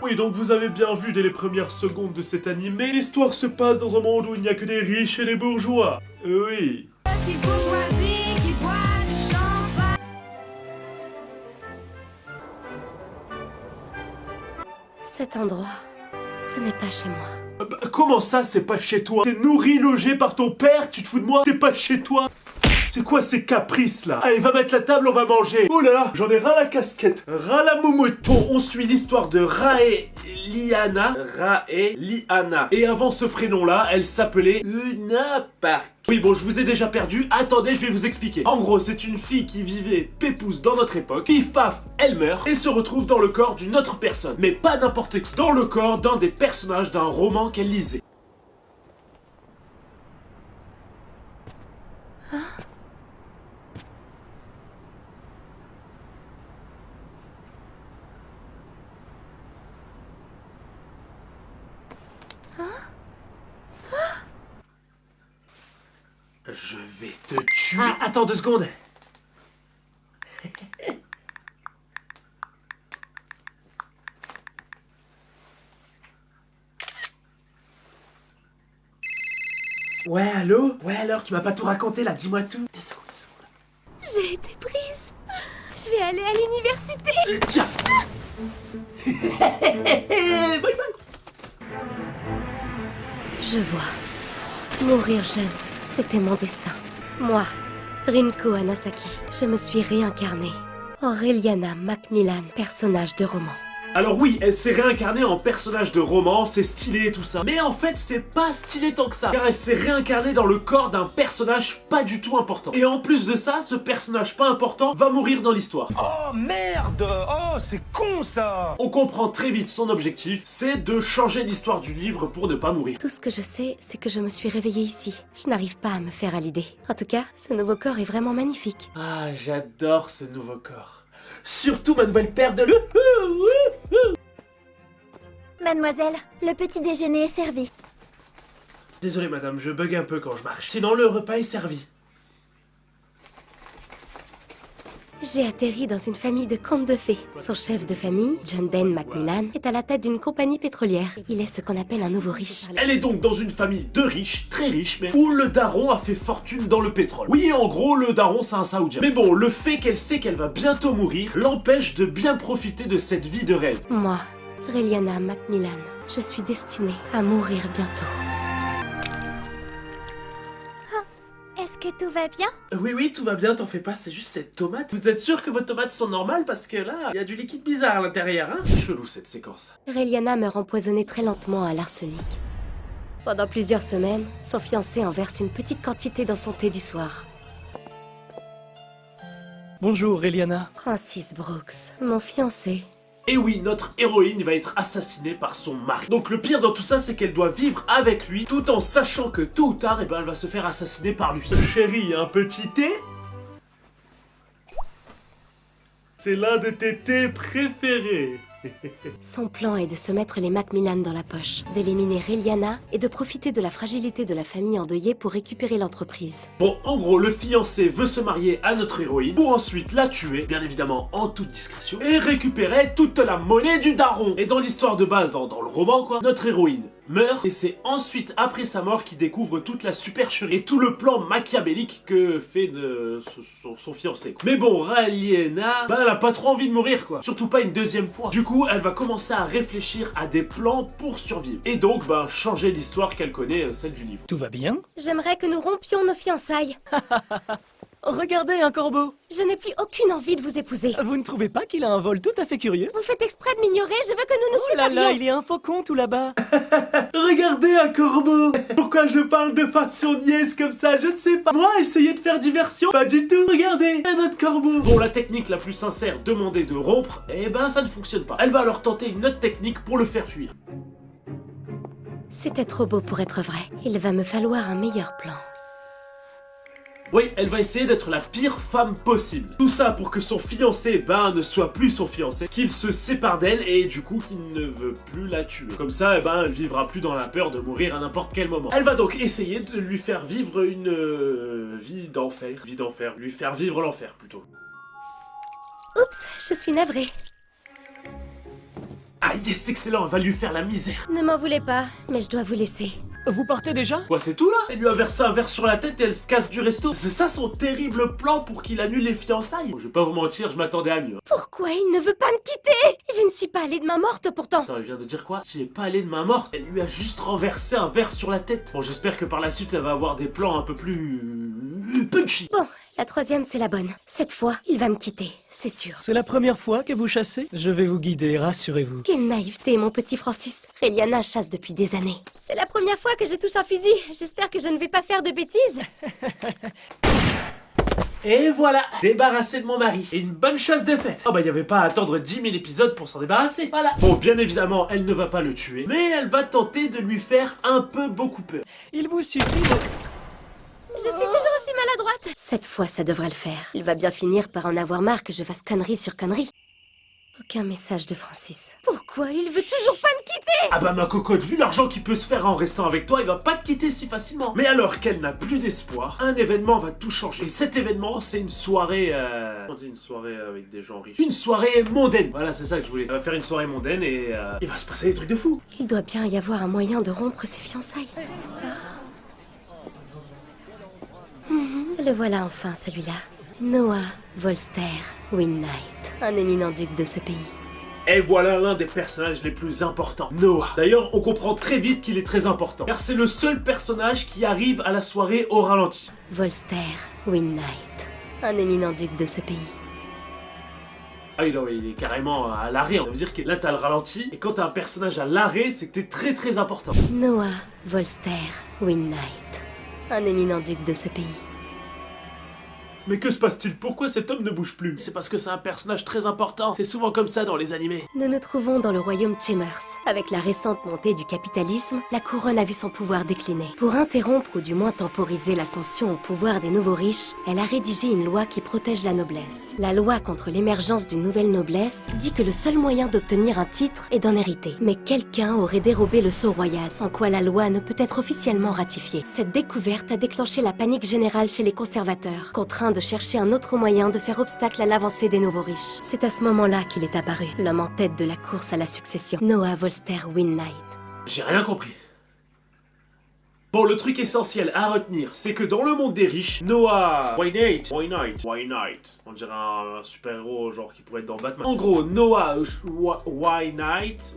Oui, donc vous avez bien vu dès les premières secondes de cet animé, l'histoire se passe dans un monde où il n'y a que des riches et des bourgeois. Oui. Petite bourgeoisie qui boit du champagne. Cet endroit, ce n'est pas chez moi. Bah, comment ça, c'est pas chez toi? T'es nourri, logé par ton père, tu te fous de moi? T'es pas chez toi? C'est quoi ces caprices là? Allez, va mettre la table, on va manger. Oh là là, j'en ai ras la casquette, ras la moumoute. Bon, on suit l'histoire de Raeliana. Raeliana. Et avant ce prénom-là, elle s'appelait Una Park. Oui, bon, je vous ai déjà perdu. Attendez, je vais vous expliquer. En gros, c'est une fille qui vivait pépouze dans notre époque. Pif paf, elle meurt et se retrouve dans le corps d'une autre personne. Mais pas n'importe qui. Dans le corps d'un des personnages d'un roman qu'elle lisait. Je vais te tuer. Ah, attends 2 secondes. Ouais, allô? Ouais, alors, tu m'as pas tout raconté là, dis-moi tout. 2 secondes, 2 secondes. J'ai été prise. Je vais aller à l'université. Tiens. Bye bye. Je vois. Mourir jeune, c'était mon destin. Moi, Rinko Anasaki, je me suis réincarnée. Aureliana Macmillan, personnage de roman. Alors oui, elle s'est réincarnée en personnage de roman, c'est stylé et tout ça. Mais en fait, c'est pas stylé tant que ça. Car elle s'est réincarnée dans le corps d'un personnage pas du tout important. Et en plus de ça, ce personnage pas important va mourir dans l'histoire. Oh merde! Oh, c'est con ça! On comprend très vite son objectif, c'est de changer l'histoire du livre pour ne pas mourir. Tout ce que je sais, c'est que je me suis réveillée ici. Je n'arrive pas à me faire à l'idée. En tout cas, ce nouveau corps est vraiment magnifique. Ah, j'adore ce nouveau corps. Surtout ma nouvelle paire de... Mademoiselle, le petit déjeuner est servi. Désolé madame, je bug un peu quand je marche. Sinon le repas est servi. J'ai atterri dans une famille de contes de fées. Son chef de famille, John Dane Macmillan, est à la tête d'une compagnie pétrolière. Il est ce qu'on appelle un nouveau riche. Elle est donc dans une famille de riches, très riches mais où le daron a fait fortune dans le pétrole. Oui, en gros, le daron c'est un saoudien. Mais bon, le fait qu'elle sait qu'elle va bientôt mourir l'empêche de bien profiter de cette vie de rêve. Moi, Aureliana Macmillan, je suis destinée à mourir bientôt. Est-ce que tout va bien? Oui, tout va bien, t'en fais pas, c'est juste cette tomate. Vous êtes sûr que vos tomates sont normales? Parce que là, il y a du liquide bizarre à l'intérieur, hein? C'est chelou cette séquence. Aureliana meurt empoisonnée très lentement à l'arsenic. Pendant plusieurs semaines, son fiancé en verse une petite quantité dans son thé du soir. Bonjour, Eliana. Francis Brooks, mon fiancé. Et oui, notre héroïne va être assassinée par son mari. Donc le pire dans tout ça, c'est qu'elle doit vivre avec lui, tout en sachant que tôt ou tard, eh ben, elle va se faire assassiner par lui. Chérie, un petit thé? C'est l'un de tes thés préférés. Son plan est de se mettre les Macmillan dans la poche, d'éliminer Aureliana et de profiter de la fragilité de la famille endeuillée pour récupérer l'entreprise. Bon, en gros, le fiancé veut se marier à notre héroïne pour ensuite la tuer, bien évidemment en toute discrétion, et récupérer toute la monnaie du daron. Et dans l'histoire de base, dans le roman quoi, notre héroïne meurt et c'est ensuite après sa mort qu'il découvre toute la supercherie et tout le plan machiavélique que fait son fiancé. Mais bon, Raeliana, bah elle a pas trop envie de mourir quoi, surtout pas une deuxième fois. Du coup, elle va commencer à réfléchir à des plans pour survivre et donc bah changer l'histoire qu'elle connaît, celle du livre. Tout va bien? J'aimerais que nous rompions nos fiançailles. Regardez un corbeau! Je n'ai plus aucune envie de vous épouser. Vous ne trouvez pas qu'il a un vol tout à fait curieux? Vous faites exprès de m'ignorer, je veux que nous nous Oh là séparions. là, il y a un faucon tout là-bas! Regardez un corbeau! Pourquoi je parle de façon niaise comme ça? Je ne sais pas. Moi, essayer de faire diversion? Pas du tout. Regardez, un autre corbeau. Bon, la technique la plus sincère, demander de rompre, eh ben ça ne fonctionne pas. Elle va alors tenter une autre technique pour le faire fuir. C'était trop beau pour être vrai. Il va me falloir un meilleur plan. Oui, elle va essayer d'être la pire femme possible. Tout ça pour que son fiancé, ben, ne soit plus son fiancé, qu'il se sépare d'elle et du coup qu'il ne veut plus la tuer. Comme ça, eh ben, elle vivra plus dans la peur de mourir à n'importe quel moment. Elle va donc essayer de lui faire vivre une vie d'enfer. Vie d'enfer. Lui faire vivre l'enfer plutôt. Oups, je suis navrée. Aïe! yes, c'est excellent, on va lui faire la misère. Ne m'en voulez pas, mais je dois vous laisser. Vous partez déjà? Quoi, c'est tout là? Elle lui a versé un verre sur la tête et elle se casse du resto. C'est ça son terrible plan pour qu'il annule les fiançailles? Bon, je vais pas vous mentir, je m'attendais à mieux. Pourquoi il ne veut pas me quitter? Je ne suis pas allée de main morte pourtant. Attends, elle vient de dire quoi? J'y ai pas allé de main morte. Elle lui a juste renversé un verre sur la tête. Bon, j'espère que par la suite, elle va avoir des plans un peu plus... punchy. Bon, la troisième c'est la bonne. Cette fois, il va me quitter, c'est sûr. C'est la première fois que vous chassez? Je vais vous guider, rassurez-vous. Quelle naïveté, mon petit Francis. Reliana chasse depuis des années. C'est la première fois que je touche un fusil. J'espère que je ne vais pas faire de bêtises. Et voilà, débarrassé de mon mari. Et une bonne chasse des fêtes. Oh bah, y avait pas à attendre 10 000 épisodes pour s'en débarrasser. Voilà. Bon, bien évidemment, elle ne va pas le tuer, mais elle va tenter de lui faire un peu beaucoup peur. Il vous suffit de... Je suis toujours aussi maladroite. Cette fois, ça devrait le faire. Il va bien finir par en avoir marre que je fasse connerie sur connerie. Aucun message de Francis. Pourquoi il veut toujours pas me quitter? Ah bah ma cocotte, vu l'argent qu'il peut se faire en restant avec toi, il va pas te quitter si facilement. Mais alors qu'elle n'a plus d'espoir, un événement va tout changer. Et cet événement, c'est une soirée... On dit une soirée avec des gens riches. Une soirée mondaine. Voilà, c'est ça que je voulais. Elle va faire une soirée mondaine et... il va se passer des trucs de fou. Il doit bien y avoir un moyen de rompre ses fiançailles. Le voilà enfin, celui-là. Noah Volster Win-Knight, un éminent duc de ce pays. Et voilà l'un des personnages les plus importants, Noah. D'ailleurs, on comprend très vite qu'il est très important, car c'est le seul personnage qui arrive à la soirée au ralenti. Volster Win-Knight, un éminent duc de ce pays. Ah oui, non, il est carrément à l'arrêt. Ça veut dire que là, t'as le ralenti, et quand t'as un personnage à l'arrêt, c'est que t'es très très important. Noah Volster Win-Knight, un éminent duc de ce pays. Mais que se passe-t-il? Pourquoi cet homme ne bouge plus? C'est parce que c'est un personnage très important. C'est souvent comme ça dans les animés. Nous nous trouvons dans le royaume Chemers. Avec la récente montée du capitalisme, la couronne a vu son pouvoir décliner. Pour interrompre ou du moins temporiser l'ascension au pouvoir des nouveaux riches, elle a rédigé une loi qui protège la noblesse. La loi contre l'émergence d'une nouvelle noblesse dit que le seul moyen d'obtenir un titre est d'en hériter. Mais quelqu'un aurait dérobé le sceau royal, sans quoi la loi ne peut être officiellement ratifiée. Cette découverte a déclenché la panique générale chez les conservateurs, contraints de chercher un autre moyen de faire obstacle à l'avancée des nouveaux riches. C'est à ce moment-là qu'il est apparu, l'homme en tête de la course à la succession, Noah Volster Win-Knight. J'ai rien compris. Bon, le truc essentiel à retenir, c'est que dans le monde des riches, Noah Win-Knight, on dirait un super-héros genre qui pourrait être dans Batman. En gros, Noah Win-Knight,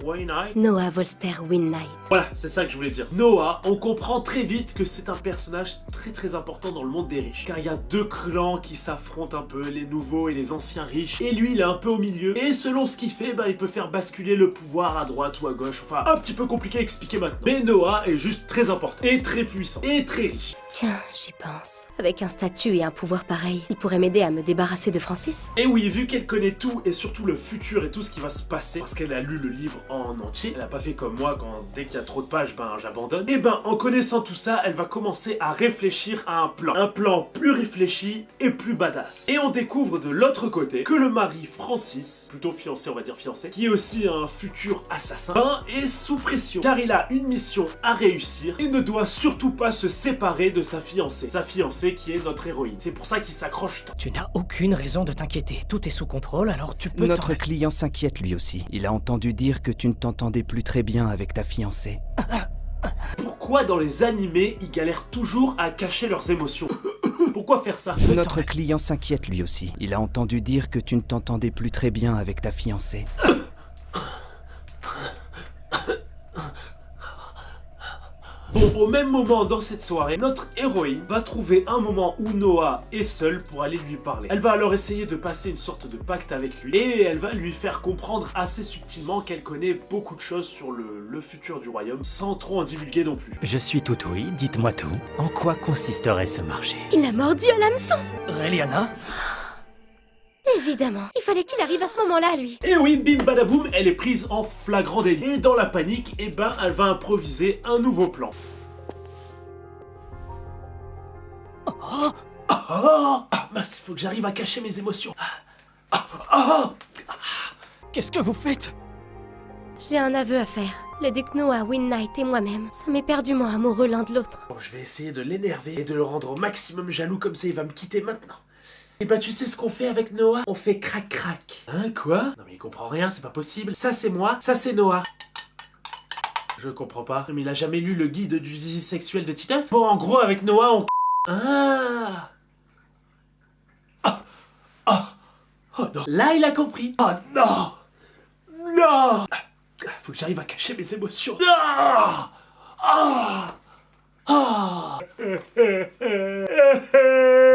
Noah Volster Win-Knight. voilà, c'est ça que je voulais dire. Noah, on comprend très vite que c'est un personnage très très important dans le monde des riches. Car il y a deux clans qui s'affrontent un peu, les nouveaux et les anciens riches. Et lui, il est un peu au milieu. Et selon ce qu'il fait, bah, il peut faire basculer le pouvoir à droite ou à gauche. Enfin, un petit peu compliqué à expliquer maintenant. Mais Noah est juste très important. Et très puissant. Et très riche. Tiens, j'y pense. Avec un statut et un pouvoir pareil, il pourrait m'aider à me débarrasser de Francis. Et oui, vu qu'elle connaît tout et surtout le futur et tout ce qui va se passer, parce qu'elle a lu le livre en entier, elle a pas fait comme moi quand dès qu'il y a trop de pages, ben j'abandonne. Et ben en connaissant tout ça, elle va commencer à réfléchir à un plan plus réfléchi et plus badass. Et on découvre de l'autre côté que le mari Francis, plutôt fiancé, on va dire fiancé, qui est aussi un futur assassin, ben est sous pression, car il a une mission à réussir et ne doit surtout pas se séparer de sa fiancée qui est notre héroïne. C'est pour ça qu'il s'accroche tant. Tu n'as aucune raison de t'inquiéter. Tout est sous contrôle, alors tu peux... Notre client s'inquiète lui aussi. Il a entendu dire que tu ne t'entendais plus très bien avec ta fiancée. Pourquoi dans les animés, ils galèrent toujours à cacher leurs émotions? Pourquoi faire ça? Notre client s'inquiète lui aussi. Il a entendu dire que tu ne t'entendais plus très bien avec ta fiancée. Bon, au même moment dans cette soirée, notre héroïne va trouver un moment où Noah est seul pour aller lui parler. Elle va alors essayer de passer une sorte de pacte avec lui et elle va lui faire comprendre assez subtilement qu'elle connaît beaucoup de choses sur le futur du royaume sans trop en divulguer non plus. Je suis tout oui, dites-moi tout. En quoi consisterait ce marché? Il a mordu à l'hameçon. Reliana? Évidemment, il fallait qu'il arrive à ce moment-là, lui. Et oui, bim badaboum, elle est prise en flagrant délit. Et dans la panique, eh ben, elle va improviser un nouveau plan. Mince, il faut que j'arrive à cacher mes émotions. Qu'est-ce que vous faites? J'ai un aveu à faire. Le duc Noah Win-Knight et moi-même sommes éperdument amoureux l'un de l'autre. Bon, je vais essayer de l'énerver et de le rendre au maximum jaloux, comme ça il va me quitter maintenant. Et bah tu sais ce qu'on fait avec Noah? On fait crac-crac. Hein, quoi? Non mais il comprend rien, c'est pas possible. Ça c'est moi, ça c'est Noah. Je comprends pas. Mais il a jamais lu le guide du zizi sexuel de Titeuf? Bon, en gros, avec Noah, on... Ah! Oh non. Là, il a compris. Oh non! Non! Faut que j'arrive à cacher mes émotions. Ah! Ah! Ah!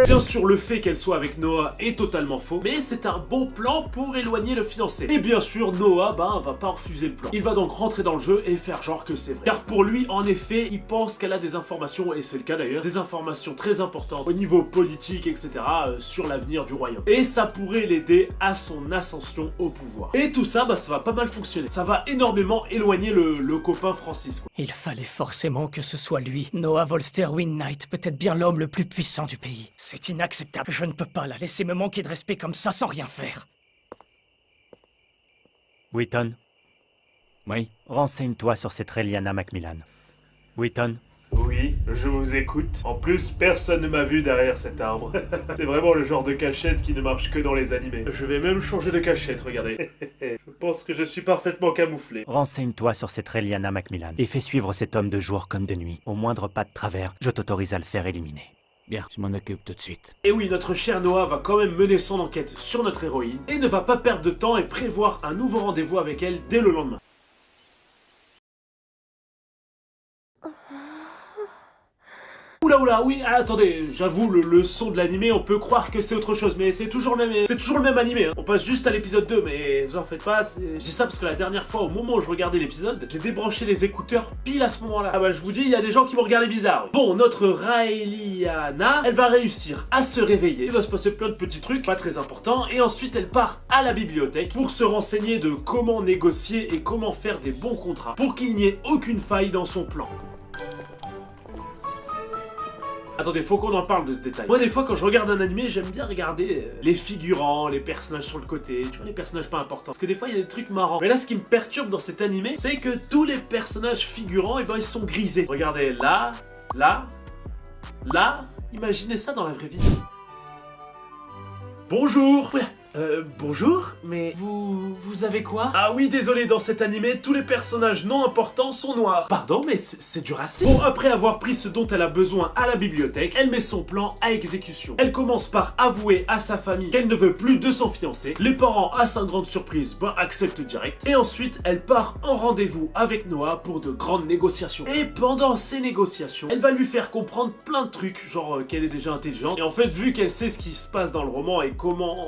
Bien sûr, le fait qu'elle soit avec Noah est totalement faux, mais c'est un bon plan pour éloigner le fiancé. Et bien sûr, Noah, va pas refuser le plan. Il va donc rentrer dans le jeu et faire genre que c'est vrai. Car pour lui, en effet, il pense qu'elle a des informations, et c'est le cas d'ailleurs, des informations très importantes au niveau politique, etc., sur l'avenir du royaume. Et ça pourrait l'aider à son ascension au pouvoir. Et tout ça, ça va pas mal fonctionner. Ça va énormément éloigner le copain Francis, quoi. Il fallait forcément que ce soit lui. Noah Volsterwind Knight, peut-être bien l'homme le plus puissant du pays. C'est inacceptable. Je ne peux pas la laisser me manquer de respect comme ça sans rien faire. Wheaton, Oui. renseigne-toi sur cette Reliana Macmillan. Wheaton, Oui, je vous écoute. En plus, personne ne m'a vu derrière cet arbre. C'est vraiment le genre de cachette qui ne marche que dans les animés. Je vais même changer de cachette, regardez. Je pense que je suis parfaitement camouflé. renseigne-toi sur cette Reliana Macmillan et fais suivre cet homme de jour comme de nuit. Au moindre pas de travers, je t'autorise à le faire éliminer. Bien, je m'en occupe tout de suite. Et oui, notre cher Noah va quand même mener son enquête sur notre héroïne et ne va pas perdre de temps et prévoir un nouveau rendez-vous avec elle dès le lendemain. Oula, oui, attendez, j'avoue, le son de l'animé, on peut croire que c'est autre chose, mais c'est toujours le même animé, hein. On passe juste à l'épisode 2, mais vous en faites pas, je dis ça parce que la dernière fois, au moment où je regardais l'épisode, j'ai débranché les écouteurs pile à ce moment-là. Ah bah, je vous dis, il y a des gens qui vont regarder bizarre. Oui. Bon, notre Raeliana, elle va réussir à se réveiller, il va se passer plein de petits trucs, pas très importants, et ensuite elle part à la bibliothèque pour se renseigner de comment négocier et comment faire des bons contrats, pour qu'il n'y ait aucune faille dans son plan. Attendez, faut qu'on en parle de ce détail. Moi, des fois, quand je regarde un animé, j'aime bien regarder les figurants, les personnages sur le côté, tu vois, les personnages pas importants. Parce que des fois, il y a des trucs marrants. Mais là, ce qui me perturbe dans cet animé, c'est que tous les personnages figurants, ils sont grisés. Regardez, là, imaginez ça dans la vraie vie. Bonjour. Bonjour, mais vous avez quoi? Ah oui, désolé, dans cet animé, tous les personnages non importants sont noirs. Pardon, mais c'est du racisme. Bon, après avoir pris ce dont elle a besoin à la bibliothèque, elle met son plan à exécution. Elle commence par avouer à sa famille qu'elle ne veut plus de son fiancé. Les parents, à sa grande surprise, acceptent direct. Et ensuite, elle part en rendez-vous avec Noah pour de grandes négociations. Et pendant ces négociations, elle va lui faire comprendre plein de trucs, genre qu'elle est déjà intelligente. Et en fait, vu qu'elle sait ce qui se passe dans le roman et comment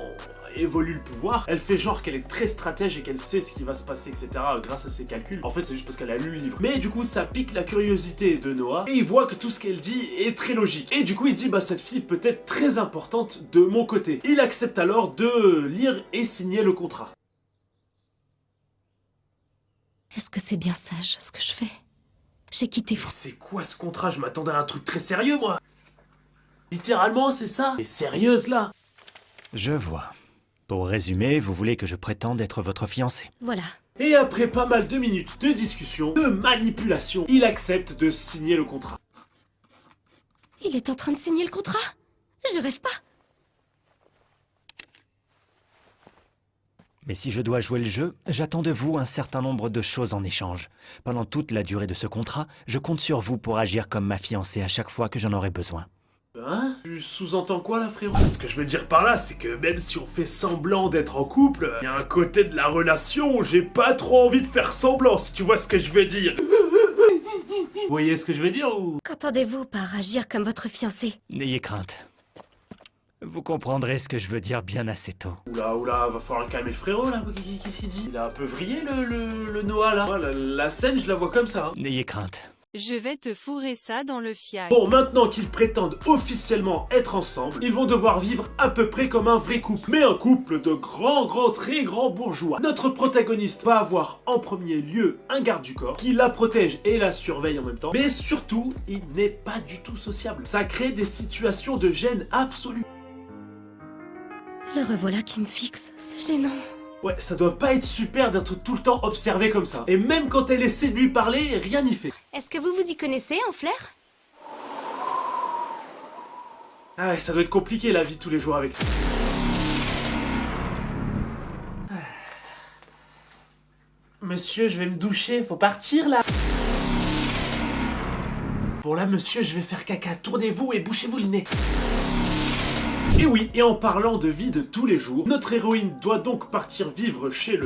évolue le pouvoir, elle fait genre qu'elle est très stratège et qu'elle sait ce qui va se passer, etc. grâce à ses calculs. En fait, c'est juste parce qu'elle a lu le livre. Mais du coup, ça pique la curiosité de Noah et il voit que tout ce qu'elle dit est très logique. Et du coup, il se dit, cette fille peut être très importante de mon côté. Il accepte alors de lire et signer le contrat. Est-ce que c'est bien sage ce que je fais? J'ai quitté C'est quoi ce contrat? Je m'attendais à un truc très sérieux, moi. Littéralement, c'est ça. Et sérieuse, là. Je vois. Pour résumer, vous voulez que je prétende être votre fiancé. Voilà. Et après pas mal de minutes de discussion, de manipulation, il accepte de signer le contrat. Il est en train de signer le contrat? Je rêve pas. Mais si je dois jouer le jeu, j'attends de vous un certain nombre de choses en échange. Pendant toute la durée de ce contrat, je compte sur vous pour agir comme ma fiancée à chaque fois que j'en aurai besoin. Hein? Tu sous-entends quoi là, frérot? Ce que je veux dire par là, c'est que même si on fait semblant d'être en couple, il y a un côté de la relation où j'ai pas trop envie de faire semblant, si tu vois ce que je veux dire. Vous voyez ce que je veux dire ou... Qu'entendez-vous par agir comme votre fiancé? N'ayez crainte. Vous comprendrez ce que je veux dire bien assez tôt. Oula, va falloir calmer le frérot là, qu'est-ce qu'il dit? Il a un peu vrillé le Noah là. Ouais, la scène, je la vois comme ça. Hein. N'ayez crainte. Je vais te fourrer ça dans le fiac. Bon, maintenant qu'ils prétendent officiellement être ensemble, ils vont devoir vivre à peu près comme un vrai couple. Mais un couple de très grands bourgeois. Notre protagoniste va avoir en premier lieu un garde du corps qui la protège et la surveille en même temps. Mais surtout, il n'est pas du tout sociable. Ça crée des situations de gêne absolue. Le revoilà qui me fixe, c'est gênant. Ouais, ça doit pas être super d'être tout le temps observé comme ça. Et même quand elle essaie de lui parler, rien n'y fait. Est-ce que vous vous y connaissez en flair? Ah ouais, ça doit être compliqué la vie de tous les jours avec lui. Monsieur, je vais me doucher, faut partir là. Bon là, monsieur, je vais faire caca. Tournez-vous et bouchez-vous le nez. Et oui, et en parlant de vie de tous les jours, notre héroïne doit donc partir vivre chez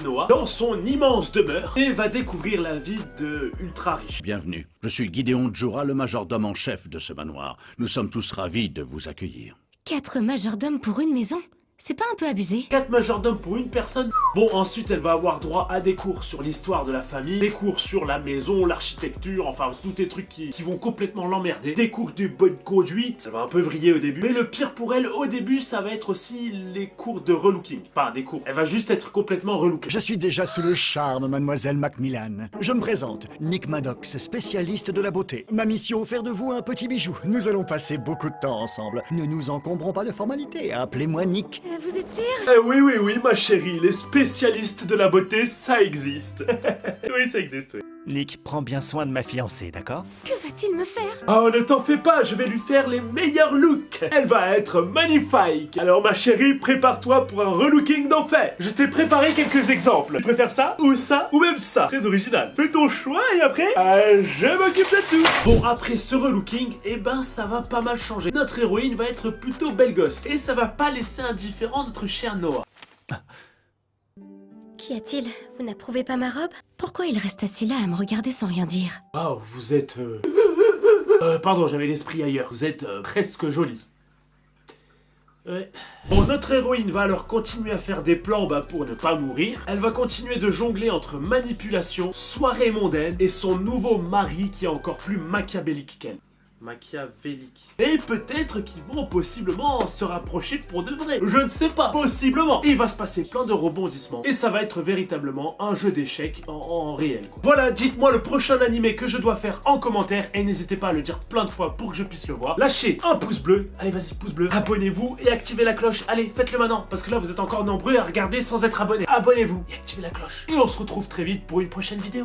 Noah, dans son immense demeure, et va découvrir la vie de ultra riche. Bienvenue. Je suis Gideon Jura, le majordome en chef de ce manoir. Nous sommes tous ravis de vous accueillir. 4 majordomes pour une maison? C'est pas un peu abusé? 4 majordomes pour une personne. Bon, ensuite elle va avoir droit à des cours sur l'histoire de la famille, des cours sur la maison, l'architecture, enfin tous des trucs qui vont complètement l'emmerder, des cours de bonne conduite. Elle va un peu vriller au début, mais le pire pour elle au début ça va être aussi les cours de relooking. Pas des cours, elle va juste être complètement relookée. Je suis déjà sous le charme, mademoiselle Macmillan. Je me présente, Nick Maddox, spécialiste de la beauté. Ma mission, faire de vous un petit bijou. Nous allons passer beaucoup de temps ensemble. Ne nous encombrons pas de formalités, appelez-moi Nick. Vous êtes sûr? Oui, ma chérie, les spécialistes de la beauté, ça existe. Oui, ça existe, oui. Nick, prends bien soin de ma fiancée, d'accord? Que va-t-il me faire? Oh, ne t'en fais pas, je vais lui faire les meilleurs looks. Elle va être magnifique. Alors ma chérie, prépare-toi pour un relooking d'enfer. Je t'ai préparé quelques exemples. Tu préfères ça, ou même ça? Très original. Fais ton choix et après, je m'occupe de tout. Bon, après ce relooking, eh ben ça va pas mal changer. Notre héroïne va être plutôt belle gosse. Et ça va pas laisser indifférent notre cher Noah. Qu'y a-t-il? Vous n'approuvez pas ma robe? Pourquoi il reste assis là à me regarder sans rien dire? Oh, vous êtes... pardon, j'avais l'esprit ailleurs. Vous êtes presque jolie. Ouais. Bon, notre héroïne va alors continuer à faire des plans pour ne pas mourir. Elle va continuer de jongler entre manipulation, soirée mondaine et son nouveau mari qui est encore plus machiavélique qu'elle. Machiavélique. Et peut-être qu'ils vont possiblement se rapprocher pour de vrai. Je ne sais pas. Possiblement. Et il va se passer plein de rebondissements. Et ça va être véritablement un jeu d'échecs en réel, quoi. Voilà, dites-moi le prochain animé que je dois faire en commentaire. Et n'hésitez pas à le dire plein de fois pour que je puisse le voir. Lâchez un pouce bleu. Allez, vas-y, pouce bleu. Abonnez-vous et activez la cloche. Allez, faites-le maintenant. Parce que là, vous êtes encore nombreux à regarder sans être abonnés. Abonnez-vous et activez la cloche. Et on se retrouve très vite pour une prochaine vidéo.